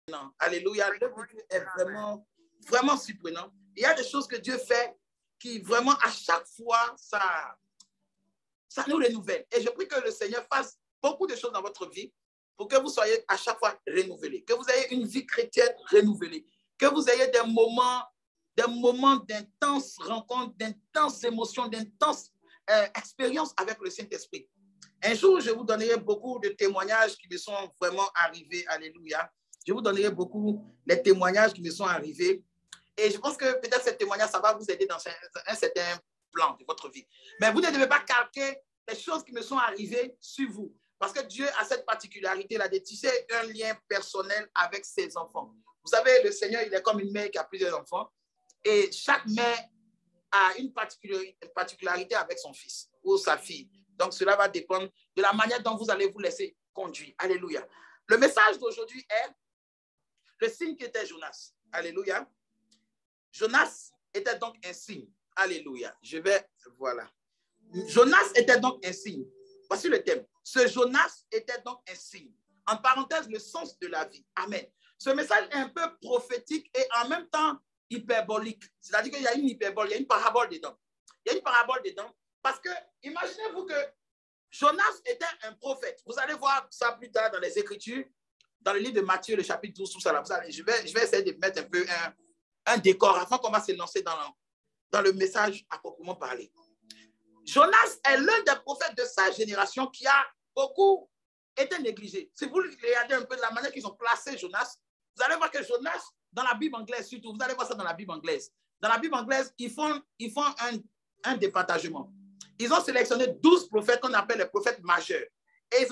Non. Alléluia. L'œuvre de Dieu est vraiment, vraiment surprenant. Il y a des choses que Dieu fait qui vraiment, à chaque fois, ça nous renouvelle. Et je prie que le Seigneur fasse beaucoup de choses dans votre vie pour que vous soyez à chaque fois renouvelés, que vous ayez une vie chrétienne renouvelée, que vous ayez des moments d'intenses rencontres, d'intenses émotions, d'intenses expériences avec le Saint-Esprit. Un jour, je vous donnerai beaucoup de témoignages qui me sont vraiment arrivés. Alléluia. Je vous donnerai beaucoup les témoignages qui me sont arrivés. Et je pense que peut-être ces témoignages, ça va vous aider dans un certain plan de votre vie. Mais vous ne devez pas calquer les choses qui me sont arrivées sur vous. Parce que Dieu a cette particularité-là de tisser un lien personnel avec ses enfants. Vous savez, le Seigneur, il est comme une mère qui a plusieurs enfants. Et chaque mère a une particularité avec son fils ou sa fille. Donc, cela va dépendre de la manière dont vous allez vous laisser conduire. Alléluia. Le message d'aujourd'hui est le signe qui était Jonas. Alléluia. Jonas était donc un signe. Alléluia. Voilà. Jonas était donc un signe. Voici le thème. Ce Jonas était donc un signe. En parenthèse, le sens de la vie. Amen. Ce message est un peu prophétique et en même temps hyperbolique. C'est-à-dire qu'il y a une hyperbole, il y a une parabole dedans. Il y a une parabole dedans parce que imaginez-vous que Jonas était un prophète. Vous allez voir ça plus tard dans les Écritures, dans le livre de Matthieu, le chapitre 12, tout ça là. Je vais essayer de mettre un peu un décor avant qu'on va se lancer dans le message à proprement parler. Jonas est l'un des prophètes de sa génération qui a beaucoup été négligé. Si vous regardez un peu de la manière qu'ils ont placé Jonas, vous allez voir que Jonas, dans la Bible anglaise surtout, vous allez voir ça dans la Bible anglaise. Dans la Bible anglaise, ils font un départagement. Ils ont sélectionné 12 prophètes qu'on appelle les prophètes majeurs. Et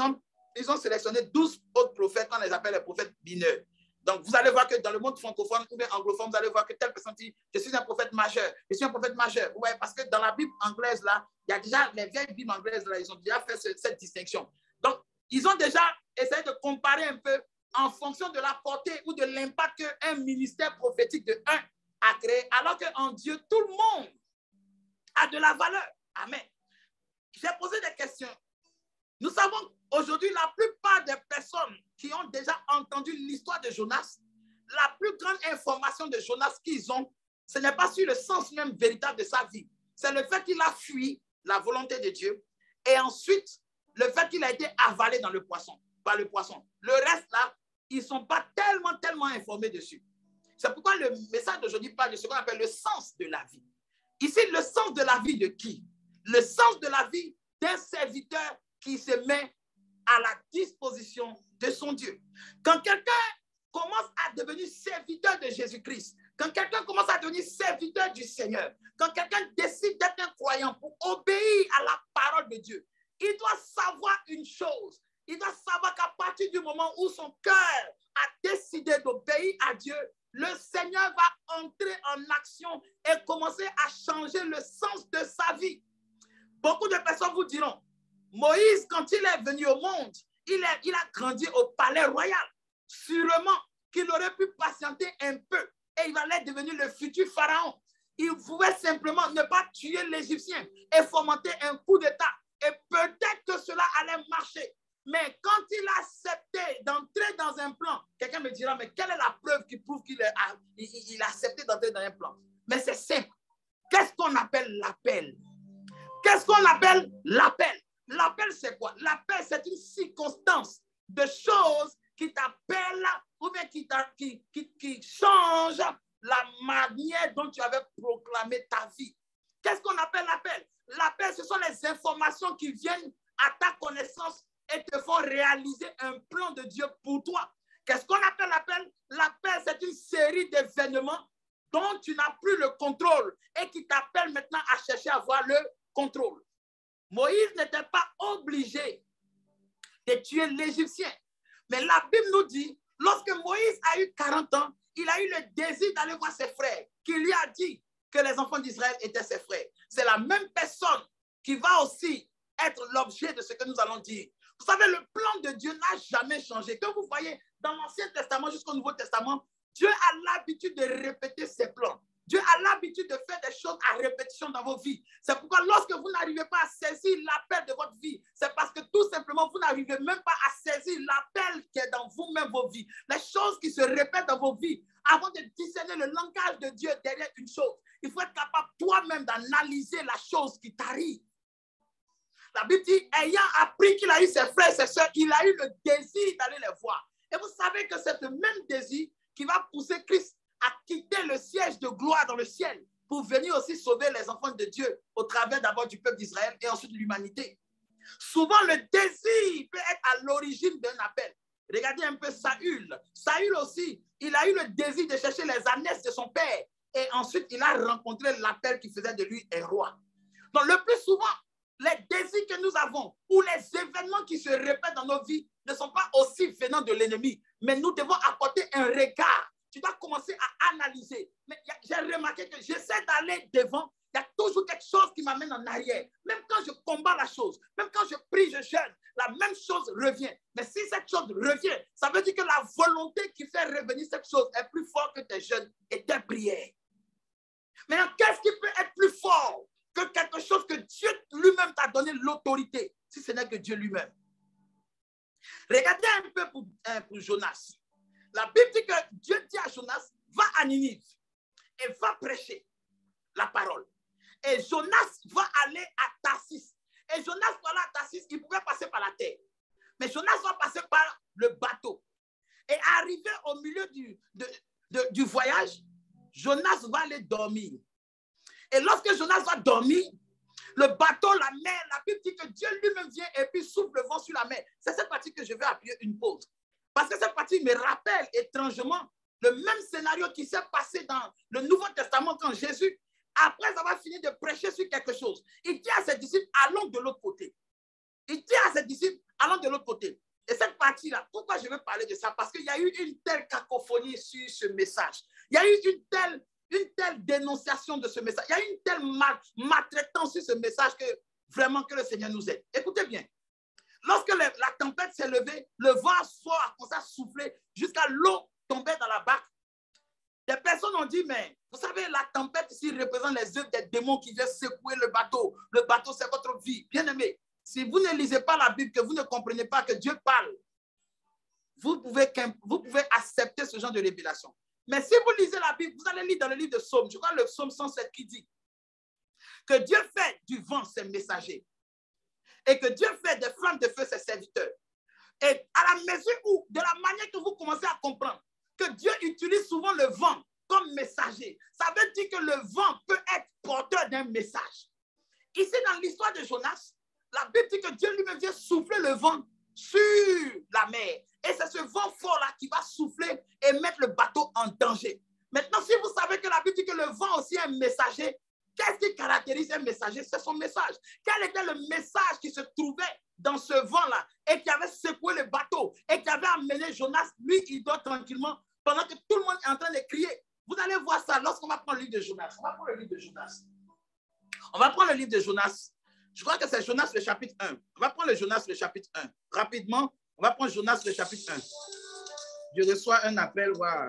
ils ont sélectionné 12 autres prophètes qu'on les appelle les prophètes mineurs. Donc, vous allez voir que dans le monde francophone ou bien anglophone, vous allez voir que telle personne dit « Je suis un prophète majeur, je suis un prophète majeur. » Ouais, parce que dans la Bible anglaise, là, il y a déjà, les vieilles Bibles anglaises, là, ils ont déjà fait cette distinction. Donc, ils ont déjà essayé de comparer un peu en fonction de la portée ou de l'impact qu'un ministère prophétique de un a créé, alors qu'en Dieu, tout le monde a de la valeur. Amen. J'ai posé des questions. Nous savons aujourd'hui, la plupart des personnes qui ont déjà entendu l'histoire de Jonas, la plus grande information de Jonas qu'ils ont, ce n'est pas sur le sens même véritable de sa vie. C'est le fait qu'il a fui la volonté de Dieu et ensuite, le fait qu'il a été avalé dans le poisson, par le poisson. Le reste, là, ils ne sont pas tellement informés dessus. C'est pourquoi le message d'aujourd'hui parle de ce qu'on appelle le sens de la vie. Ici, le sens de la vie de qui? Le sens de la vie d'un serviteur qui se met à la disposition de son Dieu. Quand quelqu'un commence à devenir serviteur de Jésus-Christ, quand quelqu'un commence à devenir serviteur du Seigneur, quand quelqu'un décide d'être un croyant pour obéir à la parole de Dieu, il doit savoir une chose. Il doit savoir qu'à partir du moment où son cœur a décidé d'obéir à Dieu, le Seigneur va entrer en action et commencer à changer le sens de sa vie. Beaucoup de personnes vous diront, Moïse, quand il est venu au monde, il a grandi au palais royal. Sûrement qu'il aurait pu patienter un peu et il allait devenir le futur pharaon. Il pouvait simplement ne pas tuer l'Égyptien et fomenter un coup d'État. Et peut-être que cela allait marcher. Mais quand il a accepté d'entrer dans un plan, quelqu'un me dira, mais quelle est la preuve qui prouve qu'il a accepté d'entrer dans un plan? Mais c'est simple. Qu'est-ce qu'on appelle l'appel? Qu'est-ce qu'on appelle l'appel? L'appel, c'est quoi? L'appel, c'est une circonstance de choses qui t'appellent ou bien qui changent la manière dont tu avais proclamé ta vie. Qu'est-ce qu'on appelle l'appel? L'appel, ce sont les informations qui viennent à ta connaissance et te font réaliser un plan de Dieu pour toi. Qu'est-ce qu'on appelle l'appel? L'appel, c'est une série d'événements dont tu n'as plus le contrôle et qui t'appellent maintenant à chercher à avoir le contrôle. Moïse n'était pas obligé de tuer l'Égyptien. Mais la Bible nous dit, lorsque Moïse a eu 40 ans, il a eu le désir d'aller voir ses frères, qui lui a dit que les enfants d'Israël étaient ses frères. C'est la même personne qui va aussi être l'objet de ce que nous allons dire. Vous savez, le plan de Dieu n'a jamais changé. Que vous voyez dans l'Ancien Testament jusqu'au Nouveau Testament, Dieu a l'habitude de répéter ses plans. Dieu a l'habitude de faire des choses à répétition dans vos vies. C'est pourquoi lorsque vous n'arrivez pas à saisir l'appel de votre vie, c'est parce que tout simplement, vous n'arrivez même pas à saisir l'appel qui est dans vous-même, vos vies. Les choses qui se répètent dans vos vies, avant de discerner le langage de Dieu derrière une chose, il faut être capable toi-même d'analyser la chose qui t'arrive. La Bible dit, ayant appris qu'il a eu ses frères et ses soeurs, il a eu le désir d'aller les voir. Et vous savez que c'est le même désir qui va pousser Christ à quitter le siège de gloire dans le ciel pour venir aussi sauver les enfants de Dieu au travers d'abord du peuple d'Israël et ensuite de l'humanité. Souvent, le désir peut être à l'origine d'un appel. Regardez un peu Saül. Saül aussi, il a eu le désir de chercher les ânesses de son père et ensuite il a rencontré l'appel qui faisait de lui un roi. Donc, le plus souvent, les désirs que nous avons ou les événements qui se répètent dans nos vies ne sont pas aussi venant de l'ennemi, mais nous devons apporter un regard. Tu dois commencer à analyser. Mais j'ai remarqué que j'essaie d'aller devant, il y a toujours quelque chose qui m'amène en arrière. Même quand je combats la chose, même quand je prie, je jeûne, la même chose revient. Mais si cette chose revient, ça veut dire que la volonté qui fait revenir cette chose est plus forte que tes jeûnes et tes prières. Maintenant, qu'est-ce qui peut être plus fort que quelque chose que Dieu lui-même t'a donné l'autorité, si ce n'est que Dieu lui-même? Regardez un peu pour Jonas. La Bible dit que Dieu dit à Jonas, va à Ninive et va prêcher la parole. Et Jonas va aller à Tarsis. Et Jonas va aller à Tarsis, il pouvait passer par la terre. Mais Jonas va passer par le bateau. Et arrivé au milieu du voyage, Jonas va aller dormir. Et lorsque Jonas va dormir, le bateau, la mer, la Bible dit que Dieu lui-même vient et puis souffle le vent sur la mer. C'est cette partie que je vais appuyer une pause. Parce que cette partie me rappelle étrangement le même scénario qui s'est passé dans le Nouveau Testament quand Jésus, après avoir fini de prêcher sur quelque chose, il dit à ses disciples, allons de l'autre côté. Il dit à ses disciples, allons de l'autre côté. Et cette partie-là, pourquoi je veux parler de ça? Parce qu'il y a eu une telle cacophonie sur ce message. Il y a eu une telle dénonciation de ce message. Il y a eu une telle maltraitance sur ce message que vraiment que le Seigneur nous aide. Écoutez bien. Lorsque la tempête s'est levée, le vent fort a commencé à souffler jusqu'à l'eau tomber dans la barque. Des personnes ont dit, mais vous savez, la tempête ici représente les œuvres des démons qui viennent secouer le bateau. Le bateau, c'est votre vie. Bien aimé, si vous ne lisez pas la Bible, que vous ne comprenez pas que Dieu parle, vous pouvez accepter ce genre de révélation. Mais si vous lisez la Bible, vous allez lire dans le livre de Psaume, je crois le Psaume 107 qui dit que Dieu fait du vent ses messagers et que Dieu fait des flammes de feu ses serviteurs. Et à la mesure où, de la manière que vous commencez à comprendre que Dieu utilise souvent le vent comme messager, ça veut dire que le vent peut être porteur d'un message. Ici, dans l'histoire de Jonas, la Bible dit que Dieu lui-même vient souffler le vent sur la mer. Et c'est ce vent fort-là qui va souffler et mettre le bateau en danger. Maintenant, si vous savez que la Bible dit que le vent aussi est un messager, qu'est-ce qui caractérise un messager? C'est son message. Quel était le message qui se trouvait dans ce vent-là et qui avait secoué le bateau et qui avait amené Jonas? Lui, il dort tranquillement pendant que tout le monde est en train de crier. Vous allez voir ça lorsqu'on va prendre le livre de Jonas. On va prendre le livre de Jonas. On va prendre le livre de Jonas. Je crois que c'est Jonas le chapitre 1. On va prendre le Jonas le chapitre 1. Rapidement, on va prendre Jonas le chapitre 1. Je reçois un appel. Wow.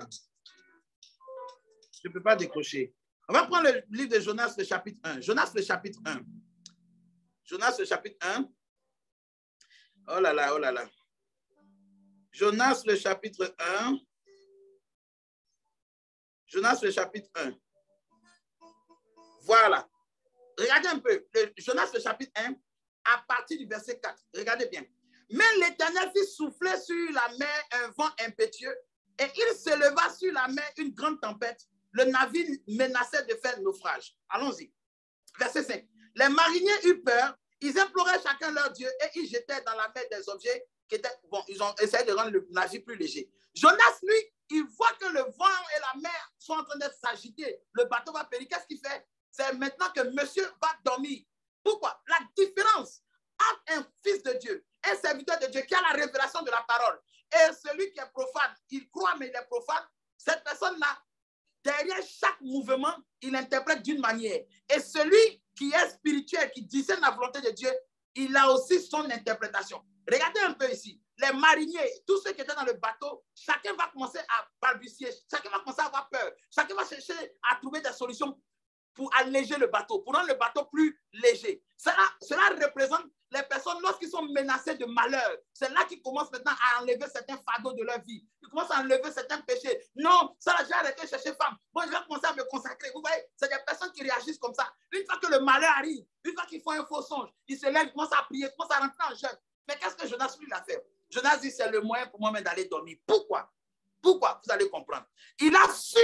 Je ne peux pas décrocher. On va prendre le livre de Jonas le chapitre 1. Jonas le chapitre 1. Jonas le chapitre 1. Oh là là, oh là là. Jonas le chapitre 1. Jonas le chapitre 1. Voilà. Regardez un peu. Jonas le chapitre 1, à partir du verset 4. Regardez bien. Mais l'Éternel fit souffler sur la mer un vent impétueux, et il s'éleva sur la mer une grande tempête. Le navire menaçait de faire naufrage. Allons-y. Verset 5. Les mariniers eurent peur. Ils imploraient chacun leur Dieu et ils jetaient dans la mer des objets qui étaient... Bon, ils ont essayé de rendre le navire plus léger. Jonas, lui, il voit que le vent et la mer sont en train de s'agiter. Le bateau va périr. Qu'est-ce qu'il fait? C'est maintenant que monsieur va dormir. Pourquoi? La différence entre un fils de Dieu, un serviteur de Dieu qui a la révélation de la parole, et celui qui est profane, il croit mais il est profane, cette personne-là, derrière chaque mouvement, il interprète d'une manière. Et celui qui est spirituel, qui discerne la volonté de Dieu, il a aussi son interprétation. Regardez un peu ici. Les mariniers, tous ceux qui étaient dans le bateau, chacun va commencer à balbutier, chacun va commencer à avoir peur, chacun va chercher à trouver des solutions. alléger le bateau, pour rendre le bateau plus léger. Cela représente les personnes lorsqu'ils sont menacés de malheur. C'est là qu'ils commencent maintenant à enlever certains fardeaux de leur vie. Ils commencent à enlever certains péchés. Non, ça là, j'ai arrêté de chercher femme. Bon, je vais commencer à me consacrer. Vous voyez, c'est des personnes qui réagissent comme ça. Une fois que le malheur arrive, une fois qu'ils font un faux songe, ils se lèvent, ils commencent à prier, ils commencent à rentrer en jeûne. Mais qu'est-ce que Jonas lui a fait? Jonas dit, c'est le moyen pour moi-même d'aller dormir. Pourquoi? Pourquoi? Vous allez comprendre. Il a su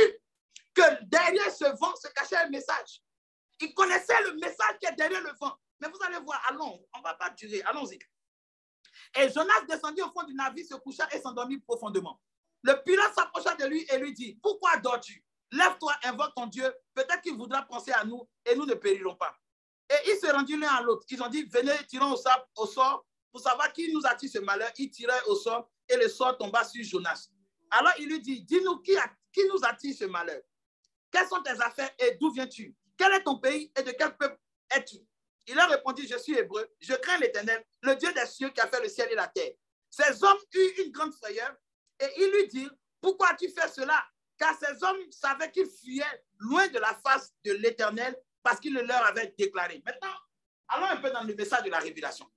que derrière ce vent se cachait un message. Il connaissait le message qui est derrière le vent. Mais vous allez voir, allons, on ne va pas durer, allons-y. Et Jonas descendit au fond du navire, se coucha et s'endormit profondément. Le pilote s'approcha de lui et lui dit, pourquoi dors-tu? Lève-toi, invoque ton Dieu, peut-être qu'il voudra penser à nous et nous ne périrons pas. Et ils se rendirent l'un à l'autre. Ils ont dit, venez, tirons au sort pour savoir qui nous attire ce malheur. Ils tirèrent au sort et le sort tomba sur Jonas. Alors il lui dit, dis-nous qui nous attire ce malheur? Quelles sont tes affaires et d'où viens-tu? Quel est ton pays et de quel peuple es-tu? Il a répondu, je suis hébreu, je crains l'Éternel, le Dieu des cieux qui a fait le ciel et la terre. Ces hommes eurent une grande frayeur et ils lui dirent, pourquoi as-tu fait cela? Car ces hommes savaient qu'ils fuyaient loin de la face de l'Éternel parce qu'il le leur avait déclaré. Maintenant, allons un peu dans le message de la révélation.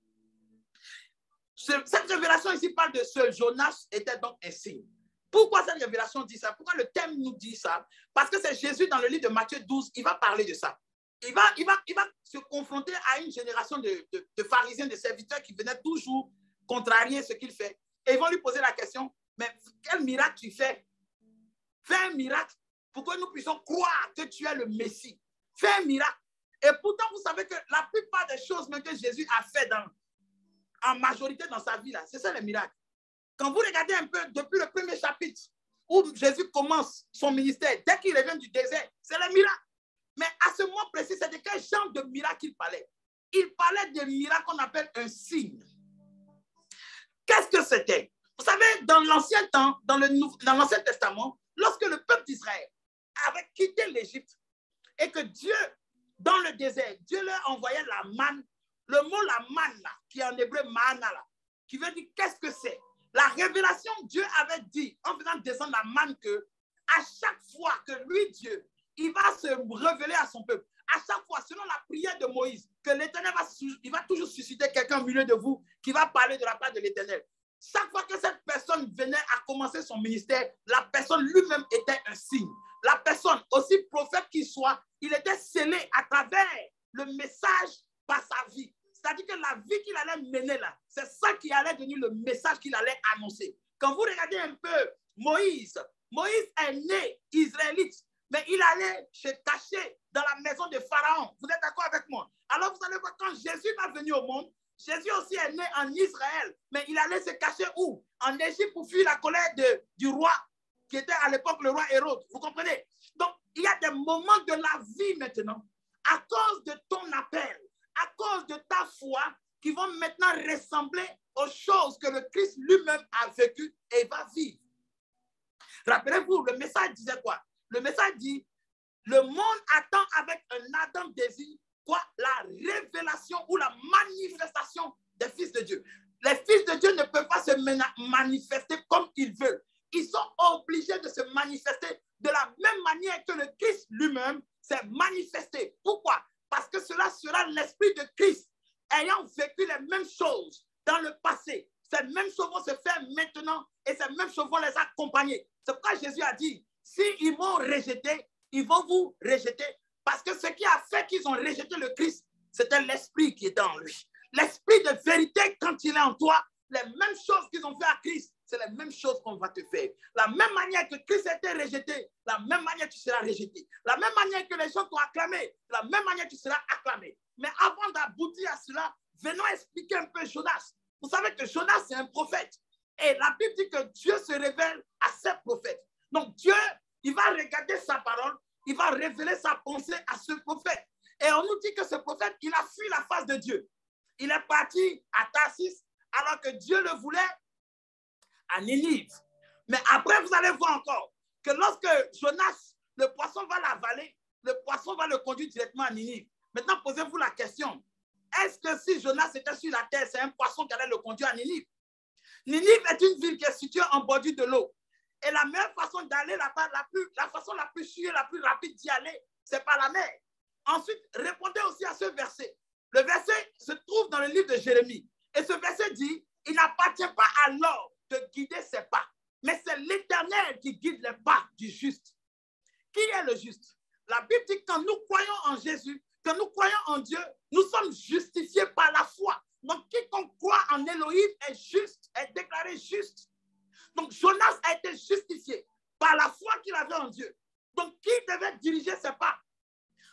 Cette révélation ici parle de ce Jonas était donc un signe. Pourquoi cette révélation dit ça? Pourquoi le thème nous dit ça? Parce que c'est Jésus dans le livre de Matthieu 12, il va parler de ça. Il va se confronter à une génération de pharisiens, de serviteurs qui venaient toujours contrarier ce qu'il fait. Et ils vont lui poser la question, mais quel miracle tu fais? Fais un miracle pour que nous puissions croire que tu es le Messie. Fais un miracle. Et pourtant, vous savez que la plupart des choses même que Jésus a fait en majorité dans sa vie, c'est ça les miracles. Quand vous regardez un peu depuis le premier chapitre où Jésus commence son ministère, dès qu'il revient du désert, c'est le miracle. Mais à ce moment précis, c'est de quel genre de miracle il parlait? Il parlait de miracles qu'on appelle un signe. Qu'est-ce que c'était? Vous savez, dans l'ancien temps, dans l'Ancien Testament, lorsque le peuple d'Israël avait quitté l'Égypte et que Dieu, dans le désert, Dieu leur envoyait la manne. Le mot la manne, là, qui est en hébreu manna, là, qui veut dire qu'est-ce que c'est? La révélation, Dieu avait dit, en faisant descendre la manne, que à chaque fois que lui, Dieu, il va se révéler à son peuple, à chaque fois, selon la prière de Moïse, que l'Éternel va toujours susciter quelqu'un au milieu de vous qui va parler de la part de l'Éternel. Chaque fois que cette personne venait à commencer son ministère, la personne lui-même était un signe. La personne, aussi prophète qu'il soit, il était scellé à travers le message par sa vie. C'est-à-dire que la vie qu'il allait mener là, c'est ça qui allait devenir le message qu'il allait annoncer. Quand vous regardez un peu Moïse est né israélite, mais il allait se cacher dans la maison de Pharaon. Vous êtes d'accord avec moi? Alors vous allez voir, quand Jésus va venir au monde, Jésus aussi est né en Israël, mais il allait se cacher où? En Égypte pour fuir la colère du roi, qui était à l'époque le roi Hérode. Vous comprenez? Donc, il y a des moments de la vie maintenant, à cause de ton appel, à cause de ta foi, qui vont maintenant ressembler aux choses que le Christ lui-même a vécues et va vivre. Rappelez-vous, le message disait quoi? Le message dit, le monde attend avec un ardent désir quoi? La révélation ou la manifestation des fils de Dieu. Les fils de Dieu ne peuvent pas se manifester comme ils veulent. Ils sont obligés de se manifester de la même manière que le Christ lui-même s'est manifesté. Pourquoi? Parce que cela sera l'esprit de Christ ayant vécu les mêmes choses dans le passé. Ces mêmes choses vont se faire maintenant et ces mêmes choses vont les accompagner. C'est pourquoi Jésus a dit, s'ils m'ont rejeté, ils vont vous rejeter. Parce que ce qui a fait qu'ils ont rejeté le Christ, c'était l'esprit qui était en lui. L'esprit de vérité, quand il est en toi, les mêmes choses qu'ils ont fait à Christ, c'est les mêmes choses qu'on va te faire. La même manière que Christ a été rejeté, la même manière tu seras rejeté. La même manière que les gens t'ont acclamé, la même manière tu seras acclamé. Mais avant d'aboutir à cela, venons expliquer un peu Jonas. Vous savez que Jonas, c'est un prophète. Et la Bible dit que Dieu se révèle à ses prophètes. Donc Dieu, il va regarder sa parole, il va révéler sa pensée à ce prophète. Et on nous dit que ce prophète, il a fui la face de Dieu. Il est parti à Tarsis, alors que Dieu le voulait à Ninive. Mais après, vous allez voir encore que lorsque Jonas, le poisson va l'avaler, le poisson va le conduire directement à Ninive. Maintenant, posez-vous la question. Est-ce que si Jonas était sur la terre, c'est un poisson qui allait le conduire à Ninive? Ninive est une ville qui est située en bordure de l'eau. Et la meilleure façon d'aller là-bas, la façon la plus sûre, la plus rapide d'y aller, c'est par la mer. Ensuite, répondez aussi à ce verset. Le verset se trouve dans le livre de Jérémie. Et ce verset dit, il n'appartient pas à l'homme de guider ses pas, mais c'est l'Éternel qui guide les pas du juste. Qui est le juste? La Bible dit que quand nous croyons en Jésus, quand nous croyons en Dieu, nous sommes justifiés par la foi. Donc, quiconque croit en Elohim est juste, est déclaré juste. Donc, Jonas a été justifié par la foi qu'il avait en Dieu. Donc, qui devait diriger ses pas?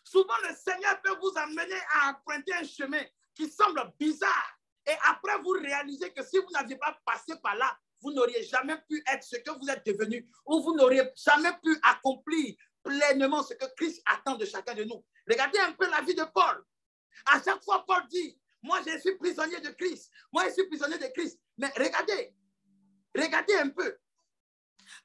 Souvent, le Seigneur peut vous amener à emprunter un chemin qui semble bizarre. Et après, vous réalisez que si vous n'aviez pas passé par là, vous n'auriez jamais pu être ce que vous êtes devenu, ou vous n'auriez jamais pu accomplir pleinement ce que Christ attend de chacun de nous. Regardez un peu la vie de Paul. À chaque fois, Paul dit, moi, je suis prisonnier de Christ. Moi, je suis prisonnier de Christ. Mais regardez un peu.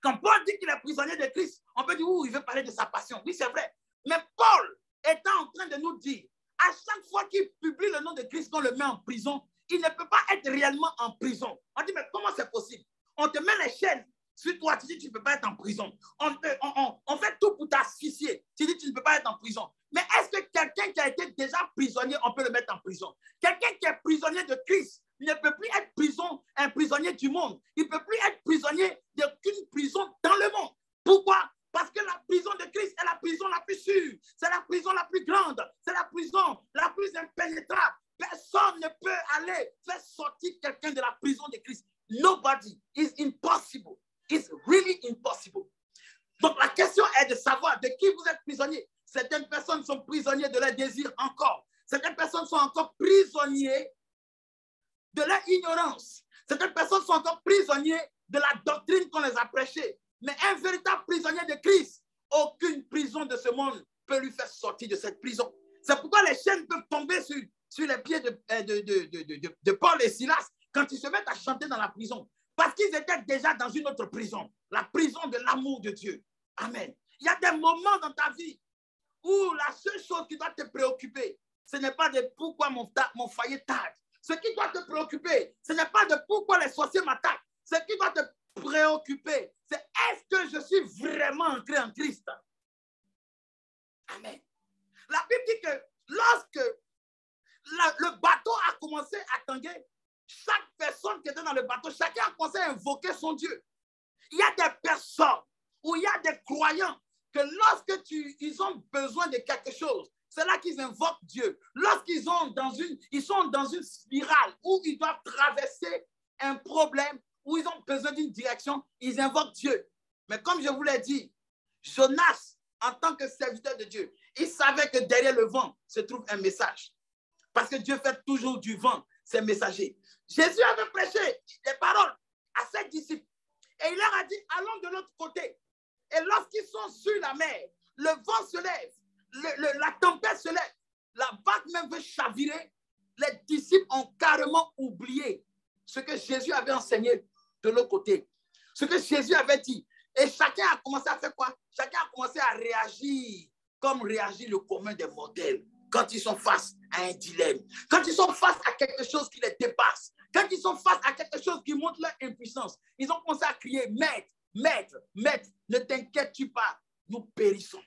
Quand Paul dit qu'il est prisonnier de Christ, on peut dire, il veut parler de sa passion. Oui, c'est vrai. Mais Paul étant en train de nous dire, à chaque fois qu'il publie le nom de Christ, qu'on le met en prison, il ne peut pas être réellement en prison. On dit, mais comment c'est possible? On te met les chaînes sur toi, tu dis, tu ne peux pas être en prison. On fait tout pour t'asphyxier. Tu dis, tu ne peux pas être en prison. Mais est-ce que quelqu'un qui a été déjà prisonnier, on peut le mettre en prison? Quelqu'un qui est prisonnier de Christ ne peut plus être un prisonnier du monde. Il ne peut plus être prisonnier d'aucune prison dans le monde. Pourquoi? Parce que la prison de Christ est la prison la plus sûre. C'est la prison la plus grande. C'est la prison la plus impénétrable. Personne ne peut aller faire sortir quelqu'un de la prison de Christ. Nobody. It's impossible. It's really impossible. Donc la question est de savoir de qui vous êtes prisonnier. Certaines personnes sont prisonniers de leur désir encore. Certaines personnes sont encore prisonniers de leur ignorance. Certaines personnes sont encore prisonniers de la doctrine qu'on les a prêchée. Mais un véritable prisonnier de Christ, aucune prison de ce monde peut lui faire sortir de cette prison. C'est pourquoi les chaînes peuvent tomber sur les pieds de Paul et Silas quand ils se mettent à chanter dans la prison. Parce qu'ils étaient déjà dans une autre prison, la prison de l'amour de Dieu. Amen. Il y a des moments dans ta vie où la seule chose qui doit te préoccuper, ce n'est pas de pourquoi mon foyer tarde. Ce qui doit te préoccuper, ce n'est pas de pourquoi les sorciers m'attaquent. Ce qui doit te préoccuper, c'est est-ce que je suis vraiment ancré en Christ? Amen. La Bible dit que lorsque le bateau a commencé à tanguer, chaque personne qui était dans le bateau, chacun a commencé à invoquer son Dieu. Il y a des personnes où il y a des croyants que lorsque ils ont besoin de quelque chose, c'est là qu'ils invoquent Dieu. Lorsqu'ils sont dans une spirale où ils doivent traverser un problème, où ils ont besoin d'une direction, ils invoquent Dieu. Mais comme je vous l'ai dit, Jonas, en tant que serviteur de Dieu, il savait que derrière le vent se trouve un message. Parce que Dieu fait toujours du vent ses messagers. Jésus avait prêché des paroles à ses disciples. Et il leur a dit, allons de l'autre côté. Et lorsqu'ils sont sur la mer, le vent se lève, la tempête se lève, la vague même veut chavirer. Les disciples ont carrément oublié ce que Jésus avait enseigné de l'autre côté. Ce que Jésus avait dit. Et chacun a commencé à faire quoi? Chacun a commencé à réagir comme réagit le commun des mortels quand ils sont face à un dilemme. Quand ils sont face à quelque chose qui les dépasse. Quand ils sont face à quelque chose qui montre leur impuissance. Ils ont commencé à crier, maître, maître, maître, ne t'inquiète-tu pas, nous périssons.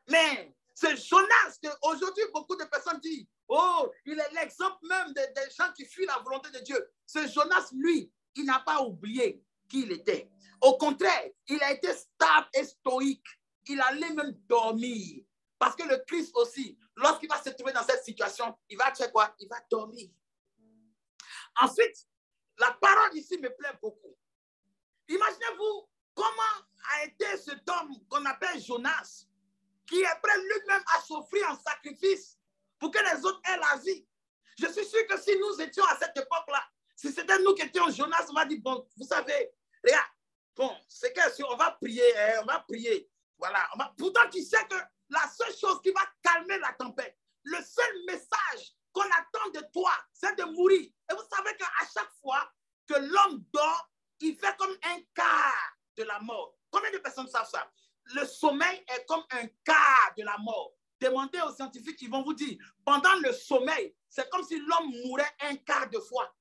Mais c'est Jonas qu'aujourd'hui beaucoup de personnes disent, oh, il est l'exemple même des gens qui fuient la volonté de Dieu. Ce Jonas, lui, il n'a pas oublié qui il était. Au contraire, il a été stable et stoïque. Il allait même dormir. Parce que le Christ aussi, lorsqu'il va se trouver dans cette situation, il va faire quoi? Il va dormir. Ensuite, la parole ici me plaît beaucoup. Imaginez-vous comment a été cet homme qu'on appelle Jonas, qui est prêt lui-même à s'offrir en sacrifice pour que les autres aient la vie. Je suis sûr que si nous étions à cette époque-là, si c'était nous qui étions Jonas, on va dire, bon, vous savez, regarde, bon, c'est qu'on va prier, on va prier. Voilà. Pourtant, tu sais que la seule chose qui va calmer la tempête, le seul message qu'on attend de toi, c'est de mourir. Et vous savez qu'à chaque fois que l'homme dort, il fait comme un quart de la mort. Combien de personnes savent ça? Le sommeil est comme un quart de la mort. Demandez aux scientifiques, ils vont vous dire, pendant le sommeil, c'est comme si l'homme mourait un quart de fois.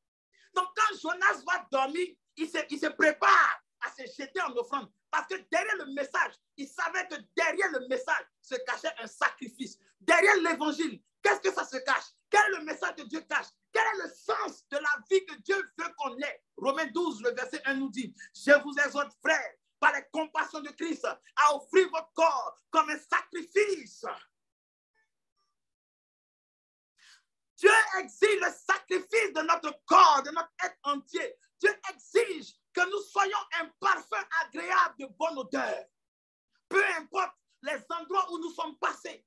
Donc quand Jonas va dormir, il se prépare à se jeter en offrande. Parce que derrière le message, il savait que derrière le message se cachait un sacrifice. Derrière l'évangile? Qu'est-ce que ça se cache? Quel est le message que Dieu cache? Quel est le sens de la vie que Dieu veut qu'on ait? Romains 12, le verset 1 nous dit, je vous exhorte, frères, par les compassions de Christ, à offrir votre corps comme un sacrifice. Dieu exige le sacrifice de notre corps, de notre être entier. Dieu exige que nous soyons un parfum agréable de bonne odeur. Peu importe les endroits où nous sommes passés.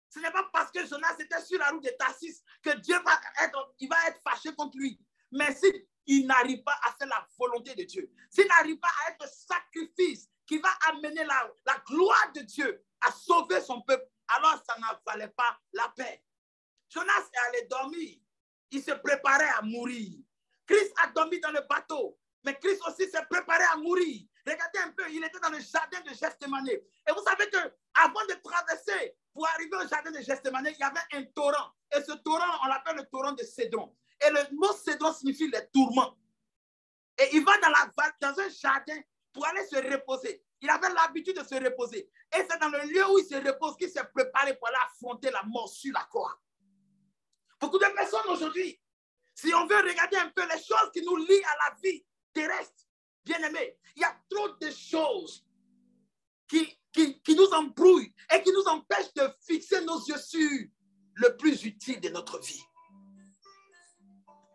Ce n'est pas parce que Jonas était sur la route de Tarsis que Dieu va être fâché contre lui. Mais s'il n'arrive pas à faire la volonté de Dieu, s'il n'arrive pas à être le sacrifice qui va amener la gloire de Dieu à sauver son peuple, alors ça n'en valait pas la peine. Jonas est allé dormir. Il se préparait à mourir. Christ a dormi dans le bateau. Mais Christ aussi s'est préparé à mourir. Regardez un peu, il était dans le jardin de Gethsémani. Et vous savez qu'avant de traverser, pour arriver au jardin de Gethsémani, il y avait un torrent. Et ce torrent, on l'appelle le torrent de Cédron. Et le mot Cédron signifie les tourments. Et il va dans un jardin pour aller se reposer. Il avait l'habitude de se reposer. Et c'est dans le lieu où il se repose qu'il s'est préparé pour aller affronter la mort sur la croix. Beaucoup de personnes aujourd'hui, si on veut regarder un peu les choses qui nous lient à la vie terrestre, bien aimé, il y a trop de choses qui nous embrouillent et qui nous empêchent de fixer nos yeux sur le plus utile de notre vie.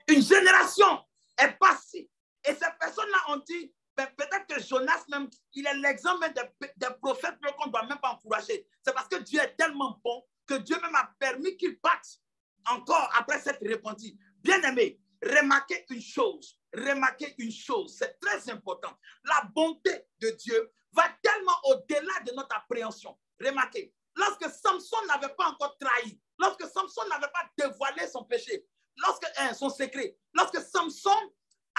Une génération est passée et ces personnes-là ont dit, peut-être que Jonas même, il est l'exemple des prophètes qu'on ne doit même pas encourager. C'est parce que Dieu est tellement bon que Dieu même a permis qu'il parte encore après s'être repenti. Bien aimé, remarquez une chose, c'est très important. La bonté de Dieu va tellement au-delà de notre appréhension. Remarquez, lorsque Samson n'avait pas encore trahi, lorsque Samson n'avait pas dévoilé son péché, son secret, lorsque Samson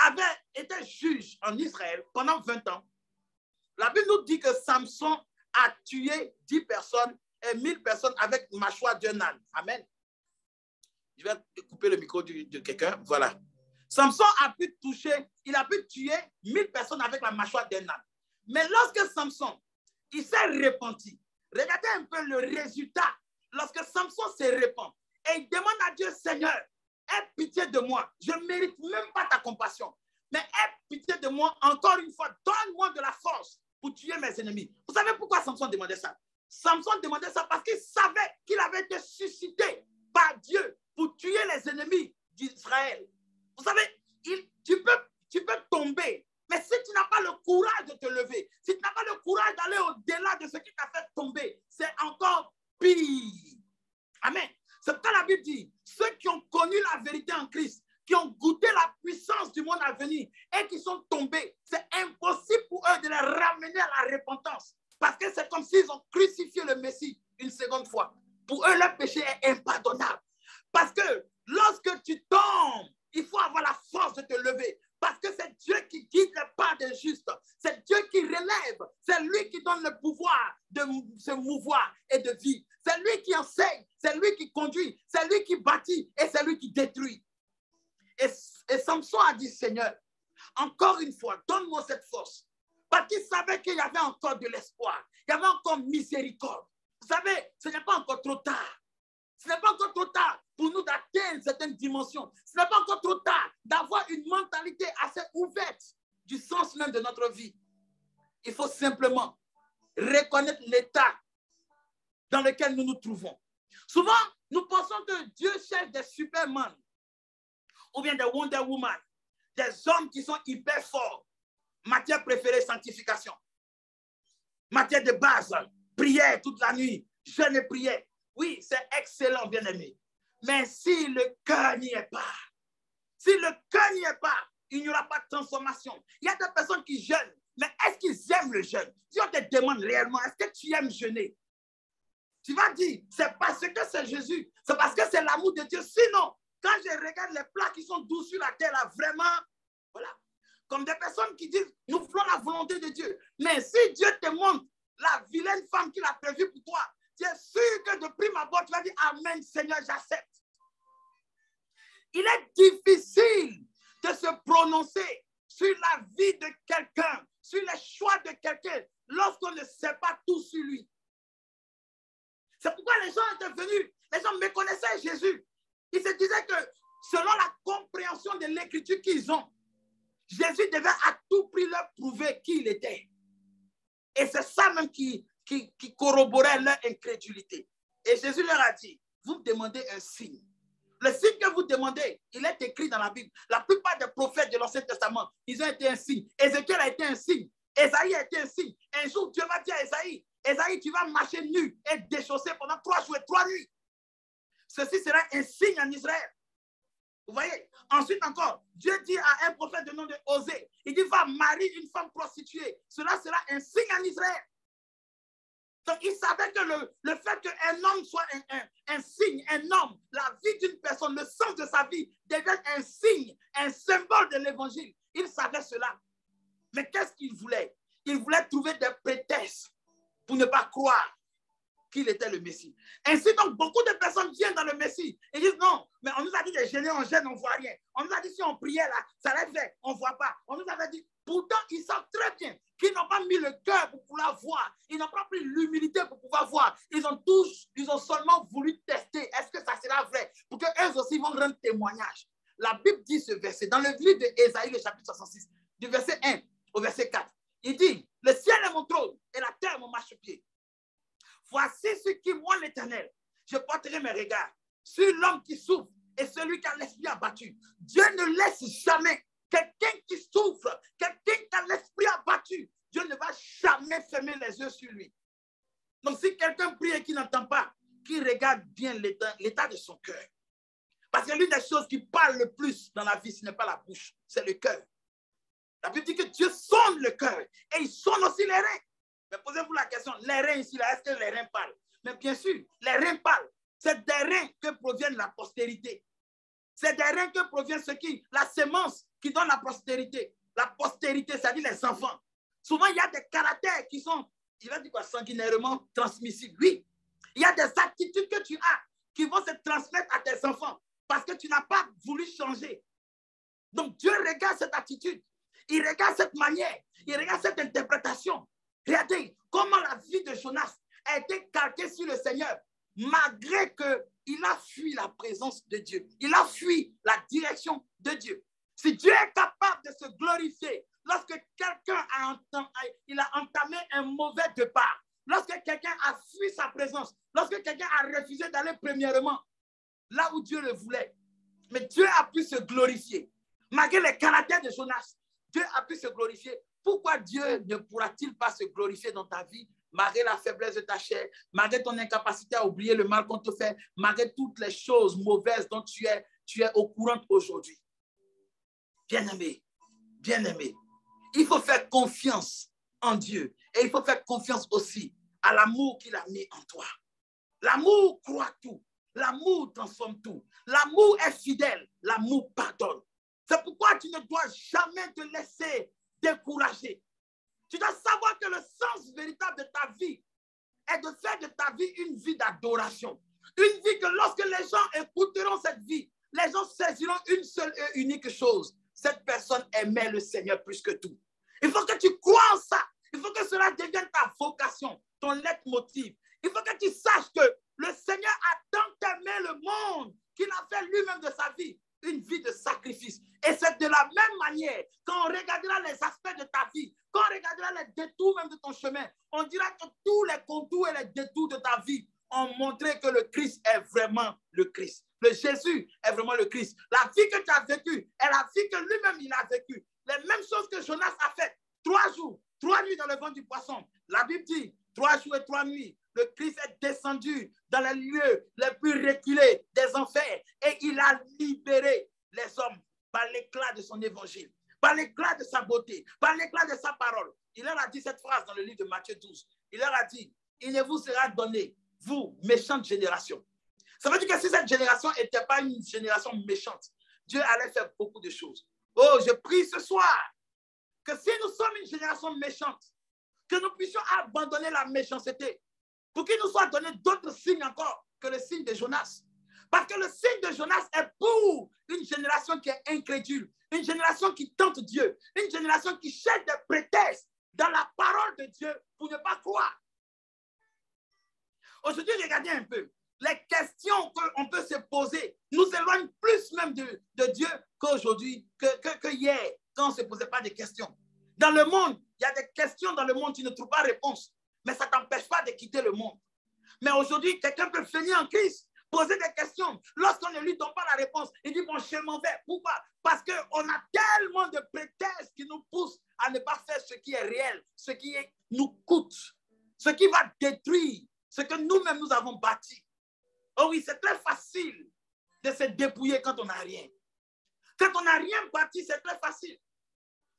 avait été juge en Israël pendant 20 ans, la Bible nous dit que Samson a tué 10 personnes et 1000 personnes avec une mâchoire d'un âne. Amen. Je vais couper le micro de quelqu'un. Voilà. Samson a pu il a pu tuer 1000 personnes avec la mâchoire d'un âne. Mais lorsque Samson, il s'est repenti, regardez un peu le résultat. Lorsque Samson se repent et il demande à Dieu, Seigneur, aie pitié de moi. Je ne mérite même pas ta compassion. Mais aie pitié de moi encore une fois. Donne-moi de la force pour tuer mes ennemis. Vous savez pourquoi Samson demandait ça? Samson demandait ça parce qu'il savait qu'il avait été suscité par Dieu pour tuer les ennemis d'Israël. Vous savez, tu peux tomber, mais si tu n'as pas le courage de te lever, si tu n'as pas le courage d'aller au-delà de ce qui t'a fait tomber, c'est encore pire. Amen. C'est pourquoi la Bible dit, ceux qui ont connu la vérité en Christ, qui ont goûté la puissance du monde à venir et qui sont tombés, c'est impossible pour eux de les ramener à la repentance. Parce que c'est comme s'ils ont crucifié le Messie une seconde fois. Pour eux, leur péché est impardonnable. Parce que lorsque tu tombes, il faut avoir la force de te lever. Parce que c'est Dieu qui guide les pas des justes. C'est Dieu qui relève. C'est lui qui donne le pouvoir de se mouvoir et de vivre. C'est lui qui enseigne. C'est lui qui conduit. C'est lui qui bâtit et c'est lui qui détruit. Et Samson a dit, Seigneur, encore une fois, donne-moi cette force. Parce qu'il savait qu'il y avait encore de l'espoir. Il y avait encore miséricorde. Vous savez, ce n'est pas encore trop tard. Ce n'est pas encore trop tard pour nous d'atteindre certaines dimensions. Ce n'est pas encore trop tard d'avoir une mentalité assez ouverte du sens même de notre vie. Il faut simplement reconnaître l'état dans lequel nous nous trouvons. Souvent, nous pensons que Dieu cherche des Superman ou bien des Wonder Woman, des hommes qui sont hyper forts. Matière préférée, sanctification. Matière de base, prière toute la nuit, jeûne et prière. Oui, c'est excellent, bien-aimé. Mais si le cœur n'y est pas, il n'y aura pas de transformation. Il y a des personnes qui jeûnent, mais est-ce qu'ils aiment le jeûne? Si on te demande réellement, est-ce que tu aimes jeûner? Tu vas dire, c'est parce que c'est Jésus, c'est parce que c'est l'amour de Dieu. Sinon, quand je regarde les plats qui sont doux sur la terre, là, vraiment, voilà. Comme des personnes qui disent, nous voulons la volonté de Dieu. Mais si Dieu te montre la vilaine femme qu'il a prévue pour toi, tu es sûr que de prime abord, tu vas dire, Amen, Seigneur, j'accepte. Il est difficile de se prononcer sur la vie de quelqu'un, sur les choix de quelqu'un, lorsqu'on ne sait pas tout sur lui. C'est pourquoi les gens étaient venus Les gens méconnaissaient Jésus. Ils se disaient que selon la compréhension de l'écriture qu'ils ont, Jésus devait à tout prix leur prouver qui il était. Et c'est ça même qui corroborait leur incrédulité. Et Jésus leur a dit, vous me demandez un signe. Le signe que vous demandez, il est écrit dans la Bible. La plupart des prophètes de l'Ancien Testament, ils ont été un signe. Ézéchiel a été un signe. Ésaïe a été un signe. Un jour, Dieu va dire à Ésaïe, Ésaïe, tu vas marcher nu et déchaussé pendant 3 jours et 3 nuits. Ceci sera un signe en Israël. Vous voyez? Ensuite encore, Dieu dit à un prophète de nom de Osée, il dit, va marier une femme prostituée. Cela sera un signe en Israël. Donc, il savait que le fait qu'un homme soit un signe, un homme, la vie d'une personne, le sens de sa vie devienne un signe, un symbole de l'évangile. Il savait cela. Mais qu'est-ce qu'il voulait? Il voulait trouver des prétextes pour ne pas croire qu'il était le Messie. Ainsi, donc, beaucoup de personnes viennent dans le Messie et disent non, mais on nous a dit de gêner, on gêne, on ne voit rien. On nous a dit si on priait là, ça allait faire, on ne voit pas. On nous avait dit, pourtant, ils savent très bien qu'ils n'ont pas mis le cœur pour pouvoir voir. Ils n'ont pas pris l'humilité pour pouvoir voir. Ils ont seulement voulu tester. Est-ce que ça sera vrai? Pour qu'eux aussi vont rendre témoignage. La Bible dit ce verset, dans le livre d'Ésaïe, le chapitre 66, du verset 1 au verset 4. Il dit, le ciel est mon trône et la terre mon marchepied. Voici ce qui, moi l'Éternel, je porterai mes regards sur l'homme qui souffre et celui qui a l'esprit abattu. Dieu ne laisse jamais quelqu'un qui souffre, quelqu'un qui a l'esprit abattu. Dieu ne va jamais fermer les yeux sur lui. Donc si quelqu'un prie et qui n'entend pas, qu'il regarde bien l'état de son cœur. Parce que l'une des choses qui parle le plus dans la vie, ce n'est pas la bouche, c'est le cœur. La Bible dit que Dieu sonde le cœur et il sonde aussi les reins. Mais posez-vous la question, les reins ici, là, est-ce que les reins parlent? Mais bien sûr, les reins parlent. C'est des reins que provient la postérité. C'est des reins que provient la sémence qui donne la postérité. La postérité, c'est-à-dire les enfants. Souvent, il y a des caractères qui sont, il va dire quoi, sanguinairement transmissibles. Oui, il y a des attitudes que tu as qui vont se transmettre à tes enfants parce que tu n'as pas voulu changer. Donc, Dieu regarde cette attitude. Il regarde cette manière. Il regarde cette interprétation. Regardez comment la vie de Jonas a été calquée sur le Seigneur, malgré qu'il a fui la présence de Dieu. Il a fui la direction de Dieu. Si Dieu est capable de se glorifier lorsque quelqu'un a entamé un mauvais départ, lorsque quelqu'un a fui sa présence, lorsque quelqu'un a refusé d'aller premièrement là où Dieu le voulait, mais Dieu a pu se glorifier. Malgré les caractères de Jonas, Dieu a pu se glorifier. Pourquoi Dieu ne pourra-t-il pas se glorifier dans ta vie, malgré la faiblesse de ta chair, malgré ton incapacité à oublier le mal qu'on te fait, malgré toutes les choses mauvaises dont tu es au courant aujourd'hui? Bien-aimé, bien-aimé, il faut faire confiance en Dieu et il faut faire confiance aussi à l'amour qu'il a mis en toi. L'amour croit tout, l'amour transforme tout, l'amour est fidèle, l'amour pardonne. C'est pourquoi tu ne dois jamais te laisser décourager. Tu dois savoir que le sens véritable de ta vie est de faire de ta vie une vie d'adoration. Une vie que lorsque les gens écouteront cette vie, les gens saisiront une seule et unique chose. Cette personne aimait le Seigneur plus que tout. Il faut que tu crois en ça. Il faut que cela devienne ta vocation, ton leitmotiv. Il faut que tu saches que le Seigneur a tant aimé le monde qu'il a fait lui-même de sa vie une vie de sacrifice. Et c'est de la même manière, quand on regardera les aspects de ta vie, quand on regardera les détours même de ton chemin, on dira que tous les contours et les détours de ta vie ont montré que le Christ est vraiment le Christ. Le Jésus est vraiment le Christ. La vie que tu as vécue est la vie que lui-même il a vécue. Les mêmes choses que Jonas a faites. 3 jours, 3 nuits dans le ventre du poisson. La Bible dit 3 jours et 3 nuits. Le Christ est descendu dans les lieux les plus reculés des enfers et il a libéré les hommes par l'éclat de son évangile, par l'éclat de sa beauté, par l'éclat de sa parole. Il leur a dit cette phrase dans le livre de Matthieu 12. Il leur a dit, il ne vous sera donné, vous, méchante génération. Ça veut dire que si cette génération n'était pas une génération méchante, Dieu allait faire beaucoup de choses. Oh, je prie ce soir que si nous sommes une génération méchante, que nous puissions abandonner la méchanceté pour qu'il nous soit donné d'autres signes encore que le signe de Jonas. Parce que le signe de Jonas est pour une génération qui est incrédule, une génération qui tente Dieu, une génération qui cherche des prétextes dans la parole de Dieu pour ne pas croire. Aujourd'hui, regardez un peu. les questions qu'on peut se poser nous éloignent plus même de Dieu qu'aujourd'hui, que hier, quand on ne se posait pas de questions. Dans le monde, il y a des questions dans le monde, tu ne trouves pas réponse, mais ça ne t'empêche pas de quitter le monde. Mais aujourd'hui, quelqu'un peut venir en Christ, poser des questions. Lorsqu'on ne lui donne pas la réponse, il dit, bon, je m'en vais. Pourquoi? Parce qu'on a tellement de prétextes qui nous poussent à ne pas faire ce qui est réel, ce qui nous coûte, ce qui va détruire, ce que nous-mêmes nous avons bâti. Oh oui, c'est très facile de se dépouiller quand on n'a rien. Quand on n'a rien bâti, c'est très facile.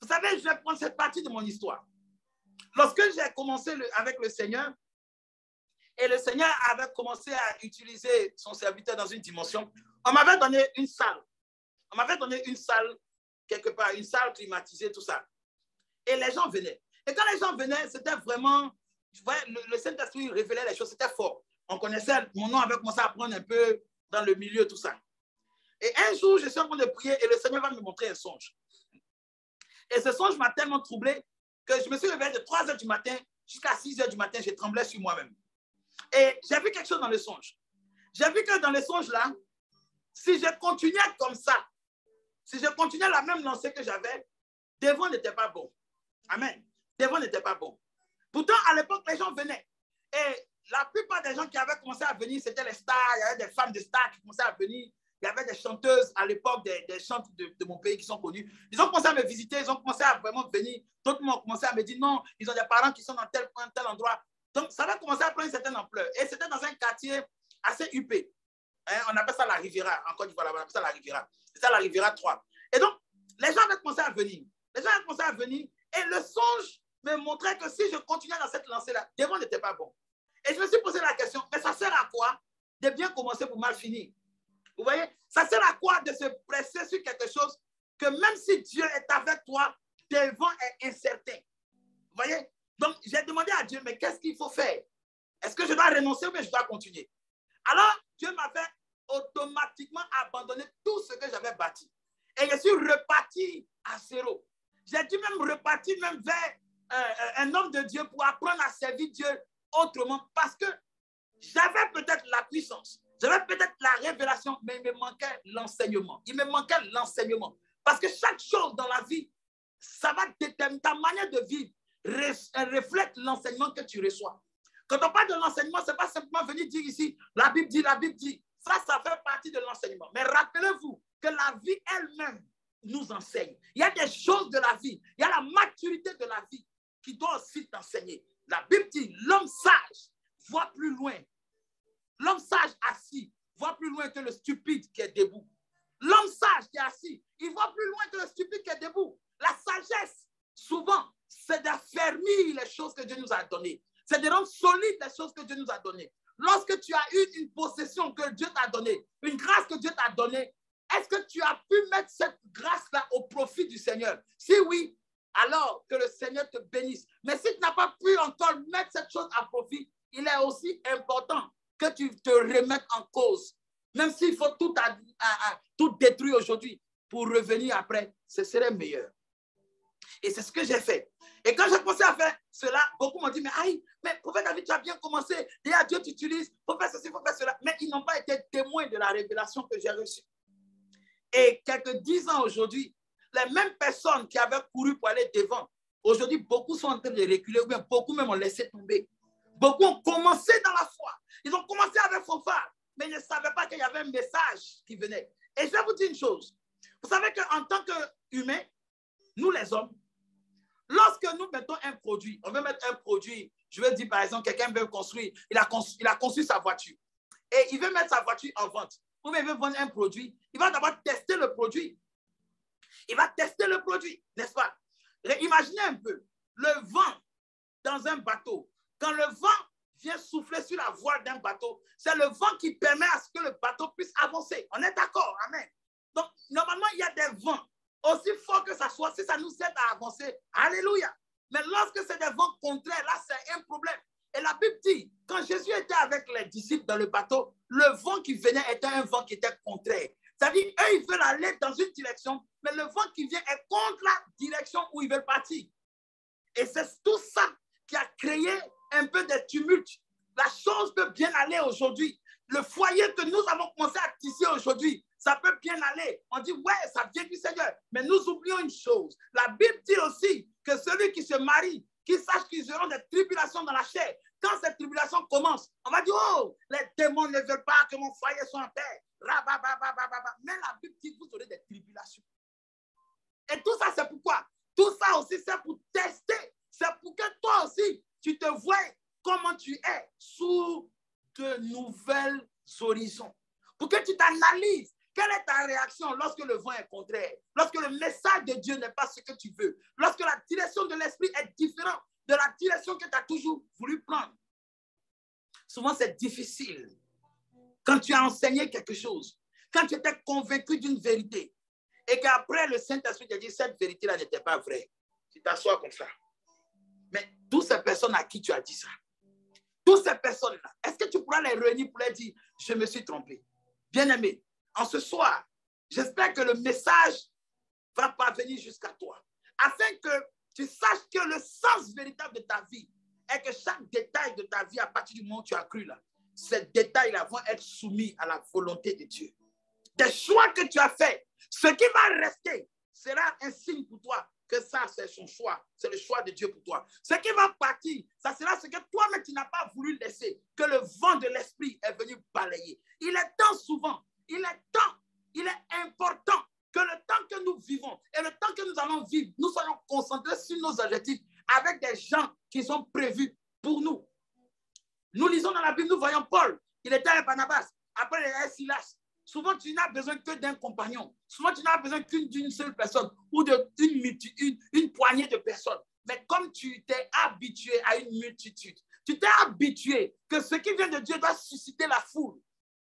Vous savez, je vais prendre cette partie de mon histoire. Lorsque j'ai commencé avec le Seigneur, et le Seigneur avait commencé à utiliser son serviteur dans une dimension, on m'avait donné une salle. On m'avait donné une salle quelque part, une salle climatisée, tout ça. Et les gens venaient. Et quand les gens venaient, c'était vraiment, tu vois, le Saint-Esprit révélait les choses, c'était fort. On connaissait, mon nom avait commencé à prendre un peu dans le milieu, tout ça. Et un jour, je suis en train de prier et le Seigneur va me montrer un songe. Et ce songe m'a tellement troublé que je me suis réveillé de 3 heures du matin jusqu'à 6 heures du matin, je tremblais sur moi-même. Et j'ai vu quelque chose dans le songe. J'ai vu que dans le songe-là, si je continuais comme ça, si je continuais la même lancée que j'avais, devant n'était pas bon. Amen. Devant n'était pas bon. Pourtant, à l'époque, les gens venaient. Et la plupart des gens qui avaient commencé à venir, c'était les stars. Il y avait des femmes de stars qui commençaient à venir. Il y avait des chanteuses à l'époque, des chanteuses de mon pays qui sont connues. Ils ont commencé à me visiter, ils ont commencé à vraiment venir. D'autres m'ont commencé à me dire non, ils ont des parents qui sont dans tel point, tel endroit. Donc, ça va commencer à prendre une certaine ampleur. Et c'était dans un quartier assez huppé. Hein, on appelle ça la Riviera. Encore une fois, on appelle ça la Riviera. C'est ça la Riviera 3. Et donc, les gens avaient commencé à venir. Les gens avaient commencé à venir. Et le songe me montrait que si je continuais dans cette lancée-là, devant n'était pas bon. Et je me suis posé la question, mais ça sert à quoi de bien commencer pour mal finir? Vous voyez? Ça sert à quoi de se presser sur quelque chose que même si Dieu est avec toi, devant est incertain? Vous voyez? Donc, j'ai demandé à Dieu, mais qu'est-ce qu'il faut faire? Est-ce que je dois renoncer ou bien je dois continuer? Alors, Dieu m'avait automatiquement abandonné tout ce que j'avais bâti. Et je suis reparti à zéro. J'ai dû même repartir même vers un homme de Dieu pour apprendre à servir Dieu autrement parce que j'avais peut-être la puissance, j'avais peut-être la révélation, mais il me manquait l'enseignement. Il me manquait l'enseignement. Parce que chaque chose dans la vie, ça va déterminer ta manière de vivre, reflète l'enseignement que tu reçois. Quand on parle de l'enseignement, ce n'est pas simplement venir dire ici, la Bible dit, la Bible dit. Ça fait partie de l'enseignement. Mais rappelez-vous que la vie elle-même nous enseigne. Il y a des choses de la vie, il y a la maturité de la vie qui doit aussi t'enseigner. La Bible dit, l'homme sage voit plus loin. L'homme sage assis voit plus loin que le stupide qui est debout. L'homme sage qui est assis, il voit plus loin que le stupide qui est debout. La sagesse, souvent, c'est d'affermir les choses que Dieu nous a données. C'est de rendre solides les choses que Dieu nous a données. Lorsque tu as eu une possession que Dieu t'a donnée, une grâce que Dieu t'a donnée, est-ce que tu as pu mettre cette grâce-là au profit du Seigneur? Si oui, alors que le Seigneur te bénisse. Mais si tu n'as pas pu encore mettre cette chose à profit, il est aussi important que tu te remettes en cause. Même s'il faut tout détruire aujourd'hui pour revenir après, ce serait meilleur. Et c'est ce que j'ai fait. Et quand j'ai commencé à faire cela, beaucoup m'ont dit, mais aïe, mais prophète David, tu as bien commencé. Déjà, Dieu t'utilise, il faut faire ceci, il faut faire cela. Mais ils n'ont pas été témoins de la révélation que j'ai reçue. Et quelques 10 ans aujourd'hui, les mêmes personnes qui avaient couru pour aller devant, aujourd'hui, beaucoup sont en train de reculer, ou bien beaucoup même ont laissé tomber. Beaucoup ont commencé dans la foi. Ils ont commencé avec fanfare, mais ils ne savaient pas qu'il y avait un message qui venait. Et je vais vous dire une chose. Vous savez qu'en tant qu'humains, nous les hommes, lorsque nous mettons un produit, on veut mettre un produit, je veux dire par exemple, quelqu'un veut construire, il a conçu sa voiture et il veut mettre sa voiture en vente. Ou bien il veut vendre un produit, il va d'abord tester le produit. Il va tester le produit, n'est-ce pas? Imaginez un peu, le vent dans un bateau. Quand le vent vient souffler sur la voile d'un bateau, c'est le vent qui permet à ce que le bateau puisse avancer. On est d'accord? Amen. Donc, normalement, il y a des vents. Aussi fort que ça soit, si ça nous aide à avancer, alléluia. Mais lorsque c'est des vents contraires, là, c'est un problème. Et la Bible dit, quand Jésus était avec les disciples dans le bateau, le vent qui venait était un vent qui était contraire. C'est-à-dire, eux, ils veulent aller dans une direction, mais le vent qui vient est contre la direction où ils veulent partir. Et c'est tout ça qui a créé un peu de tumulte. La chose peut bien aller aujourd'hui. le foyer que nous avons commencé à tisser aujourd'hui, ça peut bien aller. On dit, ouais, ça vient du Seigneur. Mais nous oublions une chose. La Bible dit aussi que celui qui se marie, qui sache qu'ils auront des tribulations dans la chair. Quand cette tribulation commence, on va dire, oh, les démons ne veulent pas que mon foyer soit en paix. Mais la Bible dit, vous aurez des tribulations. Et tout ça, c'est pourquoi? Tout ça aussi, c'est pour tester. C'est pour que toi aussi, tu te vois comment tu es sous de nouvelles horizons. Pour que tu t'analyses. Quelle est ta réaction lorsque le vent est contraire? Lorsque le message de Dieu n'est pas ce que tu veux? Lorsque la direction de l'esprit est différente de la direction que tu as toujours voulu prendre? Souvent, c'est difficile. Quand tu as enseigné quelque chose, quand tu étais convaincu d'une vérité, et qu'après le Saint-Esprit te dit cette vérité-là n'était pas vraie, tu t'assois comme ça. Mais toutes ces personnes à qui tu as dit ça, toutes ces personnes-là, est-ce que tu pourras les réunir pour leur dire je me suis trompé? Bien-aimé, en ce soir, j'espère que le message va parvenir jusqu'à toi, afin que tu saches que le sens véritable de ta vie est que chaque détail de ta vie, à partir du moment où tu as cru là, ces détails-là vont être soumis à la volonté de Dieu. Des choix que tu as faits, ce qui va rester sera un signe pour toi que ça, c'est son choix. C'est le choix de Dieu pour toi. Ce qui va partir, ça sera ce que toi-même, tu n'as pas voulu laisser, que le vent de l'esprit est venu balayer. Il est temps souvent, il est important que le temps que nous vivons et le temps que nous allons vivre, nous soyons concentrés sur nos objectifs avec des gens qui sont prévus pour nous. Nous lisons dans la Bible, nous voyons Paul, il était avec Barnabas, après il était Silas. Souvent, tu n'as besoin que d'un compagnon. Souvent, tu n'as besoin d'une seule personne ou d'une poignée de personnes. Mais comme tu t'es habitué à une multitude, tu t'es habitué que ce qui vient de Dieu doit susciter la foule.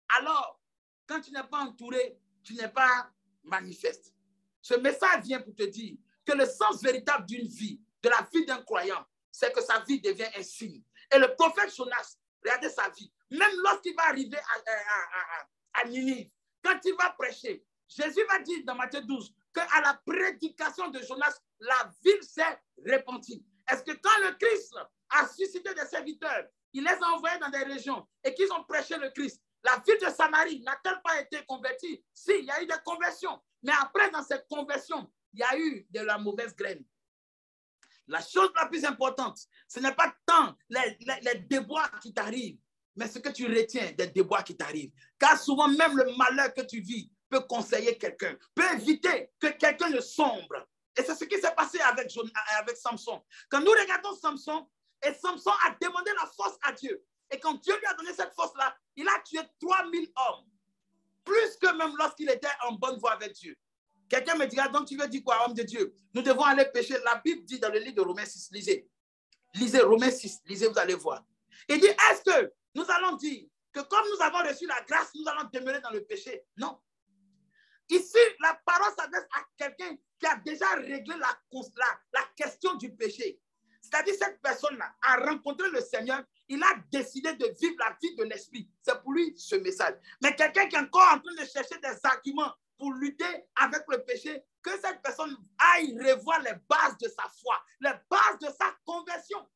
Alors, quand tu n'es pas entouré, tu n'es pas manifeste. Ce message vient pour te dire que le sens véritable d'une vie, de la vie d'un croyant, c'est que sa vie devient un signe. Et le prophète Jonas, regardez sa vie. Même lorsqu'il va arriver à Ninive, quand il va prêcher, Jésus va dire dans Matthieu 12 qu'à la prédication de Jonas, la ville s'est répandue. Est-ce que quand le Christ a suscité des serviteurs, il les a envoyés dans des régions et qu'ils ont prêché le Christ, la ville de Samarie n'a-t-elle pas été convertie? Si, il y a eu des conversions. Mais après, dans cette conversion, il y a eu de la mauvaise graine. La chose la plus importante, ce n'est pas tant les déboires qui t'arrivent, mais ce que tu retiens des déboires qui t'arrivent. Car souvent, même le malheur que tu vis peut conseiller quelqu'un, peut éviter que quelqu'un ne sombre. Et c'est ce qui s'est passé avec Samson. Quand nous regardons Samson, et Samson a demandé la force à Dieu. Et quand Dieu lui a donné cette force-là, il a tué 3000 hommes. Plus que même lorsqu'il était en bonne voie avec Dieu. Quelqu'un me dira, donc tu veux dire quoi, homme de Dieu? Nous devons aller pécher. La Bible dit dans le livre de Romains 6, lisez. Lisez Romains 6, lisez, vous allez voir. Il dit, est-ce que nous allons dire que comme nous avons reçu la grâce, nous allons demeurer dans le péché? Non. Ici, la parole s'adresse à quelqu'un qui a déjà réglé la question du péché. C'est-à-dire, cette personne-là a rencontré le Seigneur, il a décidé de vivre la vie de l'esprit. C'est pour lui ce message. Mais quelqu'un qui est encore en train de chercher des arguments pour lutter avec le péché, que cette personne aille revoir les bases de sa foi, les bases de sa conversion.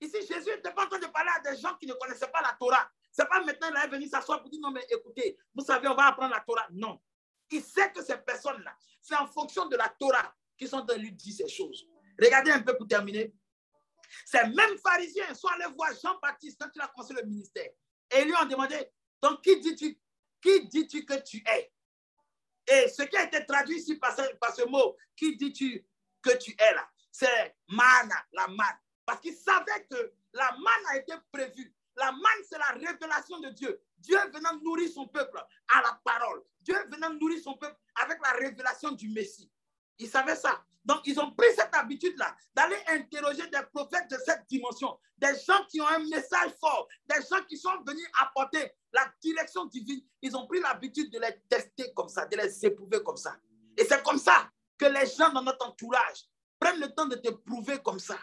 Ici, Jésus n'était pas en train de parler à des gens qui ne connaissaient pas la Torah. Ce n'est pas maintenant qu'il est venu s'asseoir pour dire non, mais écoutez, vous savez, on va apprendre la Torah. Non. Il sait que ces personnes-là, c'est en fonction de la Torah qu'ils sont en train de lui dire ces choses. Regardez un peu pour terminer. Ces mêmes pharisiens sont allés voir Jean-Baptiste quand il a commencé le ministère. Et ils lui ont demandé, donc qui dis-tu que tu es? Et ce qui a été traduit ici par ce mot, qui dis-tu que tu es là? C'est manna, la manne. Parce qu'ils savaient que la manne a été prévue. La manne, c'est la révélation de Dieu. Dieu venant nourrir son peuple à la parole. Dieu venant nourrir son peuple avec la révélation du Messie. Ils savaient ça. Donc, ils ont pris cette habitude-là d'aller interroger des prophètes de cette dimension, des gens qui ont un message fort, des gens qui sont venus apporter la direction divine. Ils ont pris l'habitude de les tester comme ça, de les éprouver comme ça. Et c'est comme ça que les gens dans notre entourage prennent le temps de te prouver comme ça.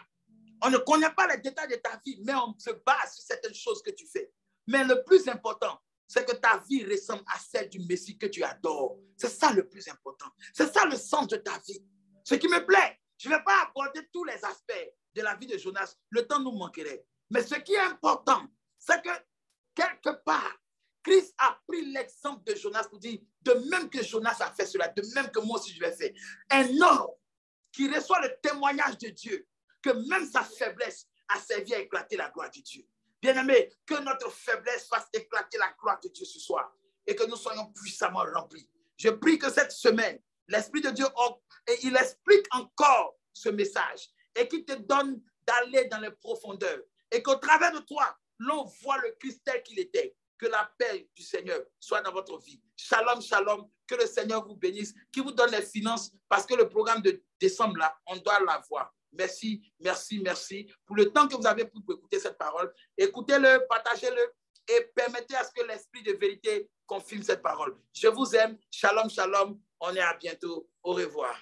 On ne connaît pas les détails de ta vie, mais on se base sur certaines choses que tu fais. Mais le plus important, c'est que ta vie ressemble à celle du Messie que tu adores. C'est ça le plus important. C'est ça le sens de ta vie. Ce qui me plaît, je ne vais pas aborder tous les aspects de la vie de Jonas. Le temps nous manquerait. Mais ce qui est important, c'est que quelque part, Christ pris l'exemple de Jonas pour dire, de même que Jonas a fait cela, de même que moi aussi je vais faire. Un homme qui reçoit le témoignage de Dieu, que même sa faiblesse a servi à éclater la gloire de Dieu. Bien-aimés, que notre faiblesse fasse éclater la gloire de Dieu ce soir et que nous soyons puissamment remplis. Je prie que cette semaine, l'Esprit de Dieu, il explique encore ce message et qu'il te donne d'aller dans les profondeurs et qu'au travers de toi, l'on voit le Christ tel qu'il était. Que la paix du Seigneur soit dans votre vie. Shalom, shalom. Que le Seigneur vous bénisse, qu'il vous donne les finances parce que le programme de décembre, là, on doit l'avoir. Merci, merci, merci pour le temps que vous avez pour écouter cette parole. Écoutez-le, partagez-le et permettez à ce que l'Esprit de vérité confirme cette parole. Je vous aime. Shalom, shalom. On est à bientôt. Au revoir.